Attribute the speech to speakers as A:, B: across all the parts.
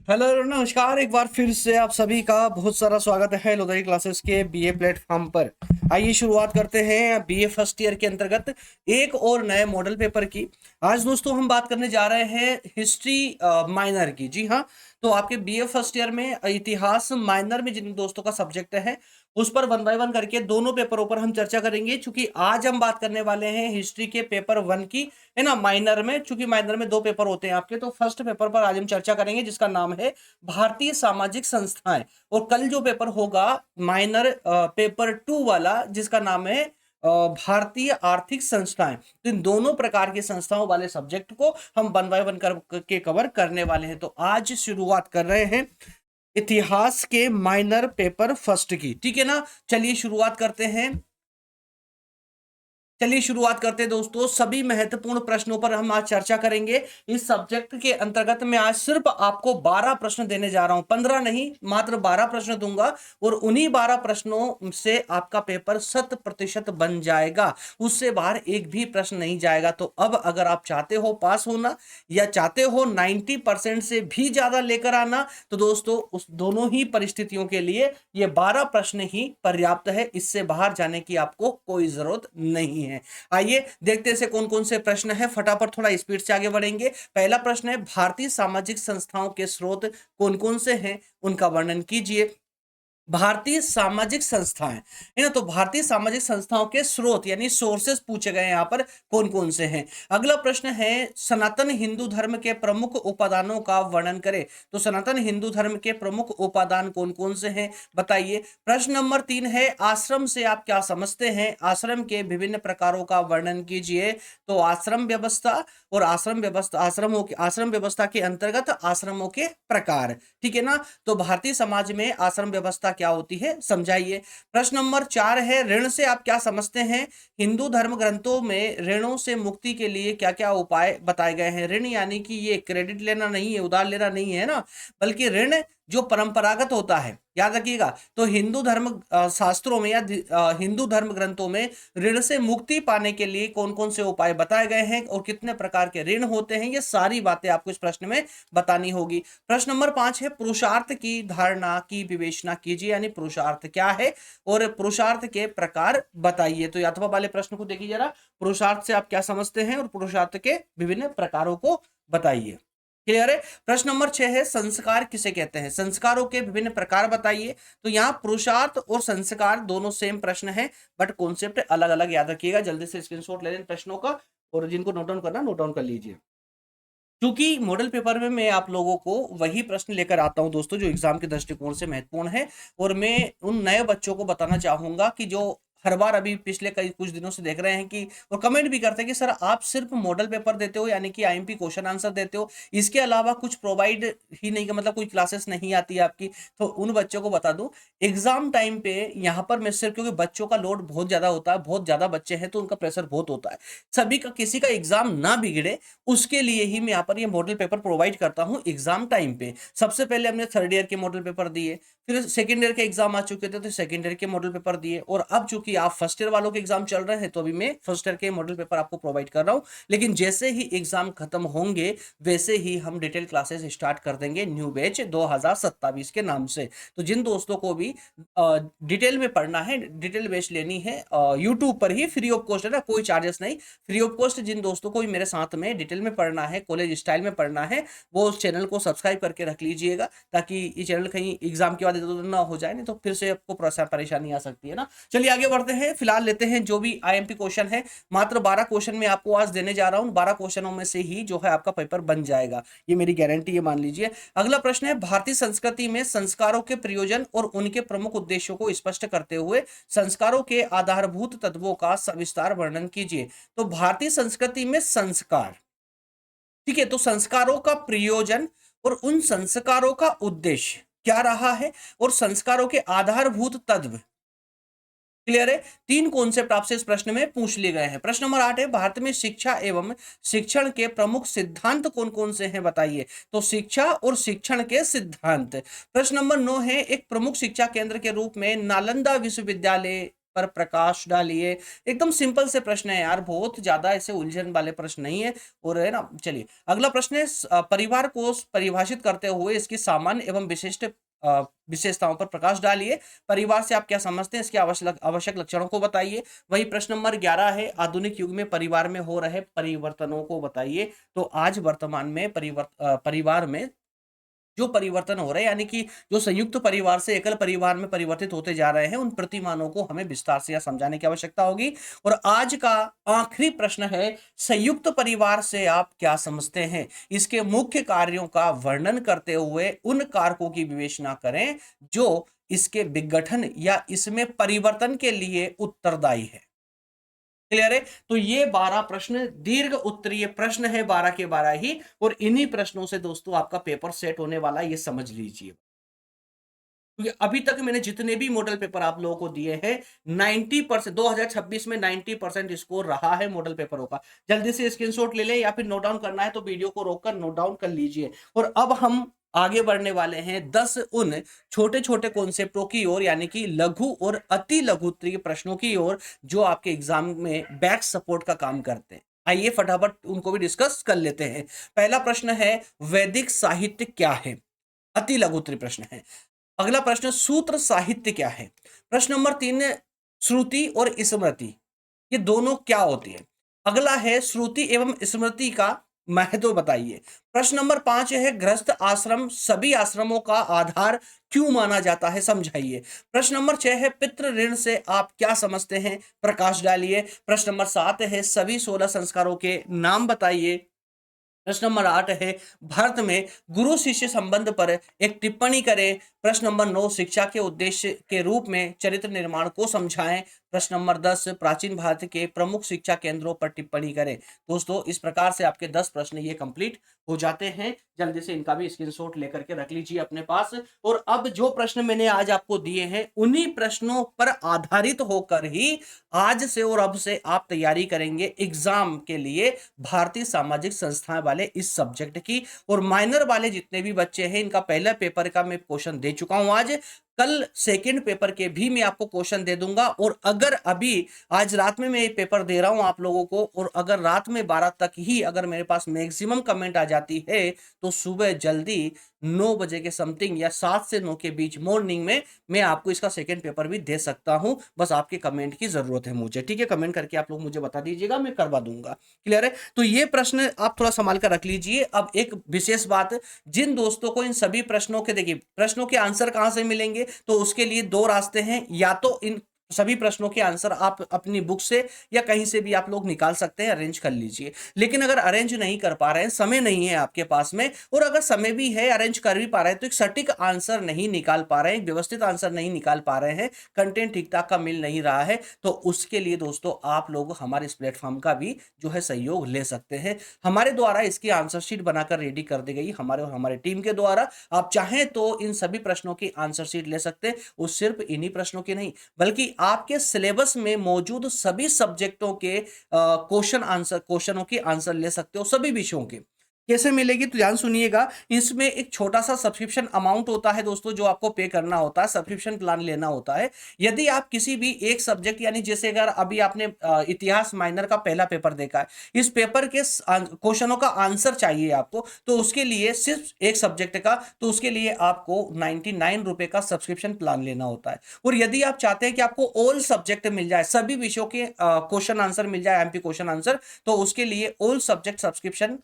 A: Hello नमस्कार, एक बार फिर से आप सभी का बहुत सारा स्वागत है लोधरी क्लासेस के बीए प्लेटफॉर्म पर। आइए शुरुआत करते हैं बीए फर्स्ट ईयर के अंतर्गत एक और नए मॉडल पेपर की। आज दोस्तों हम बात करने जा रहे हैं हिस्ट्री माइनर की। जी हाँ, तो आपके बीए फर्स्ट ईयर में इतिहास माइनर में जिन दोस्तों का सब्जेक्ट है उस पर वन बाय वन करके दोनों पेपरों पर हम चर्चा करेंगे। चूंकि आज हम बात करने वाले हैं हिस्ट्री के पेपर वन की, है ना, माइनर में। चूंकि माइनर में दो पेपर होते हैं आपके, तो फर्स्ट पेपर पर आज हम चर्चा करेंगे जिसका नाम है भारतीय सामाजिक संस्थाएं। और कल जो पेपर होगा माइनर पेपर टू वाला, जिसका नाम है भारतीय आर्थिक संस्थाएं। तो इन दोनों प्रकार की संस्थाओं वाले सब्जेक्ट को हम वन बाय वन करके कवर करने वाले हैं। तो आज शुरुआत कर रहे हैं इतिहास के माइनर पेपर फर्स्ट की। ठीक है ना, चलिए शुरुआत करते हैं। चलिए शुरुआत करते हैं दोस्तों। सभी महत्वपूर्ण प्रश्नों पर हम आज चर्चा करेंगे। इस सब्जेक्ट के अंतर्गत मैं आज सिर्फ आपको 12 प्रश्न देने जा रहा हूं, 15 नहीं, मात्र 12 प्रश्न दूंगा। और उन्हीं 12 प्रश्नों से आपका पेपर 100% बन जाएगा, उससे बाहर एक भी प्रश्न नहीं जाएगा। तो अब अगर आप चाहते हो पास होना या चाहते हो 90% से भी ज्यादा लेकर आना, तो दोस्तों उस दोनों ही परिस्थितियों के लिए ये 12 प्रश्न ही पर्याप्त है। इससे बाहर जाने की आपको कोई जरूरत नहीं है। आइए देखते हैं से कौन कौन से प्रश्न है, फटाफट थोड़ा स्पीड से आगे बढ़ेंगे। पहला प्रश्न है, भारतीय सामाजिक संस्थाओं के स्रोत कौन कौन से हैं, उनका वर्णन कीजिए। भारतीय सामाजिक संस्थाएं, है ना, तो भारतीय सामाजिक संस्थाओं के स्रोत यानी सोर्सेस पूछे गए यहाँ पर कौन कौन से हैं। अगला प्रश्न है, सनातन हिंदू धर्म के प्रमुख उपादानों का वर्णन करें। तो सनातन हिंदू धर्म के प्रमुख उपादान कौन कौन से हैं, बताइए। प्रश्न नंबर 3 है, आश्रम से आप क्या समझते हैं, आश्रम के विभिन्न प्रकारों का वर्णन कीजिए। तो आश्रम व्यवस्था और आश्रम व्यवस्था के अंतर्गत आश्रमों के प्रकार। ठीक है ना, तो भारतीय समाज में आश्रम व्यवस्था क्या होती है, समझाइए। प्रश्न नंबर 4 है, ऋण से आप क्या समझते हैं, हिंदू धर्म ग्रंथों में ऋणों से मुक्ति के लिए क्या क्या उपाय बताए गए हैं। ऋण यानी कि ये क्रेडिट लेना नहीं है, उधार लेना नहीं है ना, बल्कि ऋण जो परंपरागत होता है, याद रखिएगा। तो हिंदू धर्म शास्त्रों में या हिंदू धर्म ग्रंथों में ऋण से मुक्ति पाने के लिए कौन कौन से उपाय बताए गए हैं और कितने प्रकार के ऋण होते हैं, ये सारी बातें आपको इस प्रश्न में बतानी होगी। प्रश्न नंबर 5 है, पुरुषार्थ की धारणा की विवेचना कीजिए, यानी पुरुषार्थ क्या है और पुरुषार्थ के प्रकार बताइए। तो अथवा वाले प्रश्न को देखिए जरा, पुरुषार्थ से आप क्या समझते हैं और पुरुषार्थ के विभिन्न प्रकारों को बताइए। क्लियर है। प्रश्न नंबर 6 है, संस्कार किसे कहते हैं, संस्कारों के विभिन्न प्रकार बताइए। तो यहाँ पुरुषार्थ और संस्कार दोनों सेम प्रश्न है, बट कॉन्सेप्ट अलग अलग, याद रखिएगा। जल्दी से स्क्रीनशॉट ले लें प्रश्नों का, और जिनको नोट डाउन करना नोट डाउन कर लीजिए। क्योंकि मॉडल पेपर में मैं आप लोगों को वही प्रश्न लेकर आता हूं दोस्तों जो एग्जाम के दृष्टिकोण से महत्वपूर्ण है। और मैं उन नए बच्चों को बताना चाहूंगा कि जो हर बार अभी पिछले कई कुछ दिनों से देख रहे हैं कि और कमेंट भी करते हैं कि सर आप सिर्फ मॉडल पेपर देते हो, यानी कि आईएमपी क्वेश्चन आंसर देते हो, इसके अलावा कुछ प्रोवाइड ही नहीं, मतलब कोई क्लासेस नहीं आती है आपकी। तो उन बच्चों को बता दूं, एग्जाम टाइम पे यहाँ पर मैं सिर्फ, क्योंकि बच्चों का लोड बहुत ज्यादा होता है, बहुत ज्यादा बच्चे हैं तो उनका प्रेशर बहुत होता है, सभी का किसी का एग्जाम ना बिगड़े उसके लिए ही मैं यहाँ पर ये मॉडल पेपर प्रोवाइड करता हूँ एग्जाम टाइम पे। सबसे पहले हमने थर्ड ईयर के मॉडल पेपर दिए, फिर सेकेंड ईयर के एग्जाम आ चुके थे तो सेकेंड ईयर के मॉडल पेपर दिए, और अब चूंकि आप फर्स्ट ईयर वालों के एग्जाम चल रहे हैं तो अभी मैं फर्स्ट ईयर के मॉडल पेपर आपको प्रोवाइड कर रहा हूँ। लेकिन जैसे ही एग्जाम खत्म होंगे वैसे ही हम डिटेल क्लासेस स्टार्ट कर देंगे न्यू बैच 2027 के नाम से। तो जिन दोस्तों को भी डिटेल में पढ़ना है, डिटेल बैच लेनी है, यूट्यूब पर ही फ्री ऑफ कॉस्ट है ना, कोई चार्जेस नहीं, फ्री ऑफ कॉस्ट। जिन दोस्तों को भी मेरे साथ में डिटेल में पढ़ना है, कॉलेज स्टाइल में पढ़ना है, वो उस चैनल को सब्सक्राइब करके रख लीजिएगा, ताकि ये चैनल कहीं एग्जाम के बाद ना हो जाए, नहीं तो फिर से आपको परेशानी आ सकती है ना। चलिए आगे बढ़ते हैं, फिलहाल लेते हैं जो भी आईएमपी क्वेश्चन है। मात्र 12 क्वेश्चन में आपको आज देने जा रहा हूं, 12 क्वेश्चनों में से ही जो है आपका पेपर बन जाएगा, ये मेरी गारंटी, ये मान लीजिए। अगला प्रश्न है, भारतीय संस्कृति में संस्कारों के प्रयोजन और उनके प्रमुख उद्देश्यों को स्पष्ट करते हुए संस्कारों के आधारभूत तत्वों का सविस्तार वर्णन कीजिए। तो भारतीय संस्कृति में संस्कार, ठीक है, तो संस्कारों का प्रयोजन और उन संस्कारों का उद्देश्य क्या रहा है, और संस्कारों के आधारभूत तत्व। क्लियर है। 3 कॉन्सेप्ट आपसे इस प्रश्न में पूछ लिए गए हैं। प्रश्न नंबर 8 है, भारत में शिक्षा एवं शिक्षण के प्रमुख सिद्धांत कौन कौन से हैं, बताइए। तो शिक्षा और शिक्षण के सिद्धांत। प्रश्न नंबर 9 है, एक प्रमुख शिक्षा केंद्र के रूप में नालंदा विश्वविद्यालय पर प्रकाश डालिए। एकदम सिंपल से प्रश्न है यार, बहुत ज्यादा ऐसे उलझन वाले प्रश्न नहीं है। और है ना, चलिए अगला प्रश्न है, परिवार को परिभाषित करते हुए इसकी सामान्य एवं विशिष्ट विशेषताओं पर प्रकाश डालिए। परिवार से आप क्या समझते हैं, इसके आवश्यक आवश्यक लक्षणों को बताइए। वही प्रश्न नंबर 11 है, आधुनिक युग में परिवार में हो रहे परिवर्तनों को बताइए। तो आज वर्तमान में परिवार में जो परिवर्तन हो रहे हैं, यानी कि जो संयुक्त परिवार से एकल परिवार में परिवर्तित होते जा रहे हैं, उन प्रतिमानों को हमें विस्तार से समझाने की आवश्यकता होगी। और आज का आखिरी प्रश्न है, संयुक्त परिवार से आप क्या समझते हैं, इसके मुख्य कार्यों का वर्णन करते हुए उन कारकों की विवेचना करें जो इसके विघटन या इसमें परिवर्तन के लिए उत्तरदायी है। क्लियर है? तो ये 12 प्रश्न दीर्घ उत्तरीय प्रश्न है, 12 के 12 ही, और इन्हीं प्रश्नों से दोस्तों आपका पेपर सेट होने वाला है, ये समझ लीजिए। क्योंकि अभी तक मैंने जितने भी मॉडल पेपर आप लोगों को दिए हैं, 90% 2026 में 90% स्कोर रहा है मॉडल पेपरों का। जल्दी से स्क्रीनशॉट ले ले, या फिर नोट डाउन करना है तो वीडियो को रोककर नोट डाउन कर लीजिए। और अब हम आगे बढ़ने वाले हैं 10 उन छोटे छोटे कॉन्सेप्टों की ओर, यानी कि लघु और अति लघु उत्तरीय प्रश्नों की ओर, जो आपके एग्जाम में बैक सपोर्ट का काम करते हैं। आइए फटाफट उनको भी डिस्कस कर लेते हैं। पहला प्रश्न है, वैदिक साहित्य क्या है? अति लघु उत्तरीय प्रश्न है। अगला प्रश्न, सूत्र साहित्य क्या है? प्रश्न नंबर 3, श्रुति और स्मृति, ये दोनों क्या होती है? अगला है, श्रुति एवं स्मृति का महत्व बताइए। प्रश्न नंबर 5 है, गृहस्थ आश्रम सभी आश्रमों का आधार क्यों माना जाता है, समझाइए। प्रश्न नंबर 6 है, पितृ ऋण से आप क्या समझते हैं, प्रकाश डालिए। प्रश्न नंबर 7 है, सभी 16 संस्कारों के नाम बताइए। प्रश्न नंबर 8 है, भारत में गुरु शिष्य संबंध पर एक टिप्पणी करें। प्रश्न नंबर 9, शिक्षा के उद्देश्य के रूप में चरित्र निर्माण को समझाएं। प्रश्न नंबर 10, प्राचीन भारत के प्रमुख शिक्षा केंद्रों पर टिप्पणी करें। दोस्तों इस प्रकार से आपके 10 प्रश्न ये कंप्लीट हो जाते हैं। जल्दी से इनका भी स्क्रीनशॉट लेकर के रख लीजिए अपने पास। और अब जो प्रश्न मैंने आज आपको दिए हैं, उन्हीं प्रश्नों पर आधारित होकर ही आज से और अब से आप तैयारी करेंगे एग्जाम के लिए भारतीय सामाजिक संस्थाएं वाले इस सब्जेक्ट की। और माइनर वाले जितने भी बच्चे हैं, इनका पहला पेपर का मैं क्वेश्चन दे चुका हूं आज। कल सेकंड पेपर के भी मैं आपको क्वेश्चन दे दूंगा। और अगर अभी आज रात में मैं ये पेपर दे रहा हूं आप लोगों को, और अगर रात में 12 तक ही अगर मेरे पास मैक्सिमम कमेंट आ जाती है, तो सुबह जल्दी 9 बजे के समथिंग या 7 से 9 के बीच मॉर्निंग में मैं आपको इसका सेकंड पेपर भी दे सकता हूं। बस आपके कमेंट की जरूरत है मुझे, ठीक है? कमेंट करके आप लोग मुझे बता दीजिएगा, मैं करवा दूंगा। क्लियर है? तो ये प्रश्न आप थोड़ा संभाल कर रख लीजिए। अब एक विशेष बात, जिन दोस्तों को इन सभी प्रश्नों के, देखिए प्रश्नों के आंसर कहां से मिलेंगे, तो उसके लिए 2 रास्ते हैं। या तो इन सभी प्रश्नों के आंसर आप अपनी बुक से या कहीं से भी आप लोग निकाल सकते हैं, अरेंज कर लीजिए। लेकिन अगर अरेंज नहीं कर पा रहे हैं, समय नहीं है आपके पास में, और अगर समय भी है, अरेंज कर भी पा रहे हैं, तो एक सटीक आंसर नहीं निकाल पा रहे हैं, व्यवस्थित आंसर नहीं निकाल पा रहे हैं, कंटेंट ठीक ठाक का मिल नहीं रहा है, तो उसके लिए दोस्तों आप लोग हमारे इस प्लेटफॉर्म का भी जो है सहयोग ले सकते हैं। हमारे द्वारा इसकी आंसर शीट बनाकर रेडी कर दी गई, हमारे और हमारे टीम के द्वारा। आप चाहें तो इन सभी प्रश्नों की आंसर शीट ले सकते हैं, और सिर्फ इन्हीं प्रश्नों की नहीं, बल्कि आपके सिलेबस में मौजूद सभी सब्जेक्टों के क्वेश्चनों की आंसर ले सकते हो, सभी विषयों के। कैसे मिलेगी, तो ध्यान सुनिएगा। इसमें एक छोटा सा सब्सक्रिप्शन अमाउंट होता है दोस्तों, जो आपको पे करना होता है, सब्सक्रिप्शन प्लान लेना होता है। यदि आप किसी भी एक सब्जेक्ट, यानी जैसे अगर अभी आपने इतिहास माइनर का पहला पेपर देखा है, इस पेपर के क्वेश्चनों का आंसर चाहिए आपको, तो उसके लिए सिर्फ एक सब्जेक्ट का, तो उसके लिए आपको 99 रुपए का सब्सक्रिप्शन प्लान लेना होता है। और यदि आप चाहते हैं कि आपको ऑल सब्जेक्ट मिल जाए, सभी विषयों के क्वेश्चन आंसर मिल जाए, एमपी क्वेश्चन आंसर, तो उसके लिए ऑल सब्जेक्ट सब्सक्रिप्शन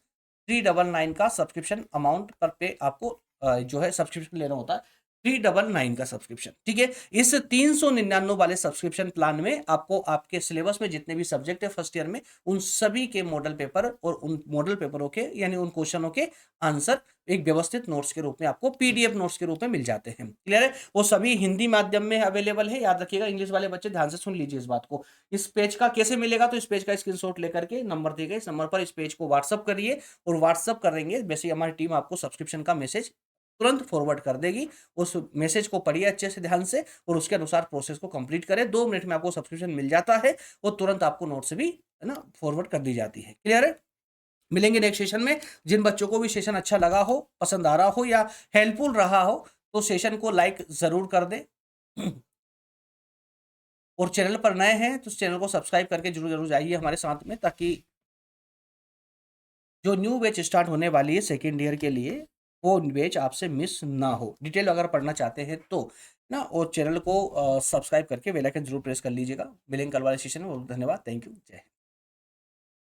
A: 399 का सब्सक्रिप्शन अमाउंट पर पे आपको जो है सब्सक्रिप्शन लेना होता है, 399 का सब्सक्रिप्शन, ठीक है? इस 399 वाले सब्सक्रिप्शन प्लान में आपको आपके सिलेबस में जितने भी सब्जेक्ट है फर्स्ट ईयर में, उन सभी के मॉडल पेपर और उन मॉडल पेपरों के, यानी उन क्वेश्चनों के आंसर एक व्यवस्थित नोट्स के रूप में आपको पीडीएफ नोट्स के रूप में मिल जाते हैं। क्लियर है? वो सभी हिंदी माध्यम में अवेलेबल है, याद रखिएगा। इंग्लिश वाले बच्चे ध्यान से सुन लीजिए इस बात को। इस पेज का कैसे मिलेगा, तो इस पेज का स्क्रीनशॉट लेकर के नंबर दिए गए इस नंबर पर इस पेज को व्हाट्सअप करिए, और व्हाट्सअप करेंगे वैसे हमारी टीम आपको सब्सक्रिप्शन का मैसेज तुरंत फॉरवर्ड कर देगी। उस मैसेज को पढ़िए अच्छे से ध्यान से, और उसके अनुसार प्रोसेस को कंप्लीट करें। 2 मिनट में आपको सब्सक्रिप्शन मिल जाता है, और तुरंत आपको नोट्स भी है ना फॉरवर्ड कर दी जाती है। क्लियर है? मिलेंगे नेक्स्ट सेशन में। जिन बच्चों को भी सेशन अच्छा लगा हो, पसंद आ रहा हो या हेल्पफुल रहा हो, तो सेशन को लाइक जरूर कर दें। और चैनल पर नए हैं तो चैनल को सब्सक्राइब करके जरूर जरूर जाइए हमारे साथ में, ताकि जो न्यू बैच स्टार्ट होने वाली है सेकेंड ईयर के लिए वो बैच आपसे मिस ना हो। डिटेल अगर पढ़ना चाहते हैं तो ना, और चैनल को सब्सक्राइब करके बेल आइकन जरूर प्रेस कर लीजिएगा। मिलेंगे कल वाले सेशन में। धन्यवाद, थैंक यू, जय हिंद।